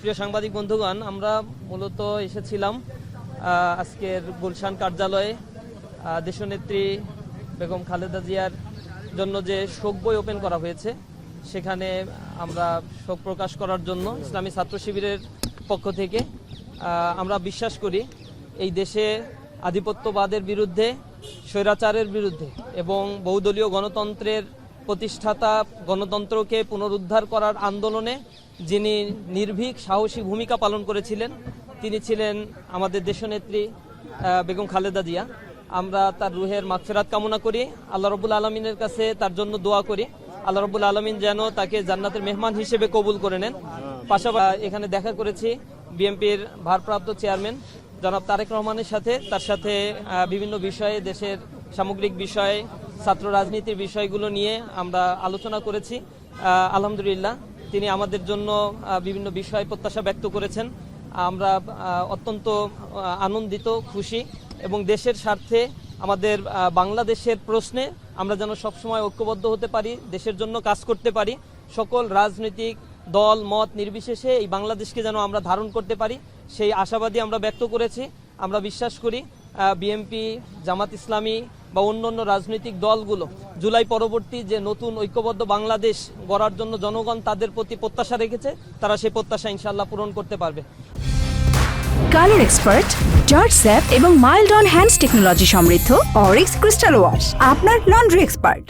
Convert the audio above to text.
প্রিয় সাংবাদিক বন্ধুগণ, আমরা মূলত এসেছিলাম আজকের গুলশান কার্যালয়ে দেশনেত্রী বেগম খালেদা জিয়ার জন্য যে শোক বই ওপেন করা হয়েছে সেখানে আমরা শোক প্রকাশ করার জন্য ইসলামী ছাত্র শিবিরের পক্ষ থেকে আমরা বিশ্বাস করি এই দেশে আধিপত্যবাদের বিরুদ্ধে, স্বৈরাচারের বিরুদ্ধে এবং বহুদলীয় গণতন্ত্রের প্রতিষ্ঠাতা গণতন্ত্রকে পুনরুদ্ধার করার আন্দোলনে যিনি নির্ভীক সাহসী ভূমিকা পালন করেছিলেন তিনি ছিলেন আমাদের দেশনেত্রী বেগম খালেদা জিয়া। আমরা তার রুহের মাগফিরাত কামনা করি, আল্লাহ রাব্বুল আলামিনের কাছে তার জন্য দোয়া করি আল্লাহ রাব্বুল আলামিন যেন তাকে জান্নাতের মেহমান হিসেবে কবুল করে নেন। পাশাপাশি এখানে দেখা করেছি বিএনপির ভারপ্রাপ্ত চেয়ারম্যান জনাব তারেক রহমানের সাথে, তার সাথে বিভিন্ন বিষয়ে, দেশের সামগ্রিক বিষয়ে, ছাত্র রাজনীতির বিষয়গুলো নিয়ে আমরা আলোচনা করেছি। আলহামদুলিল্লাহ তিনি আমাদের জন্য বিভিন্ন বিষয়ে প্রত্যাশা ব্যক্ত করেছেন। আমরা অত্যন্ত আনন্দিত, খুশি এবং দেশের স্বার্থে আমাদের বাংলাদেশের প্রশ্নে আমরা যেন সবসময় ঐক্যবদ্ধ হতে পারি, দেশের জন্য কাজ করতে পারি, সকল রাজনৈতিক দল মত নির্বিশেষে এই বাংলাদেশকে যেন আমরা ধারণ করতে পারি সেই আশাবাদী আমরা ব্যক্ত করেছি। আমরা বিশ্বাস করি বিএনপি, জামাত ইসলামী বা অন্যান্য রাজনৈতিক দলগুলো জুলাই পরবর্তী যে নতুন ঐক্যবদ্ধ বাংলাদেশ গড়ার জন্য জনগণ তাদের প্রতি প্রত্যাশা রেখেছে, তারা সেই প্রত্যাশা ইনশাআল্লাহ পূরণ করতে পারবে। কালার এক্সপার্ট, জর্জ স্যাপ এবং মাইল্ড অন হ্যান্ডস টেকনোলজি সমৃদ্ধ অরিক্স ক্রিস্টাল ওয়াশ আপনার লন্ড্রি এক্সপার্ট।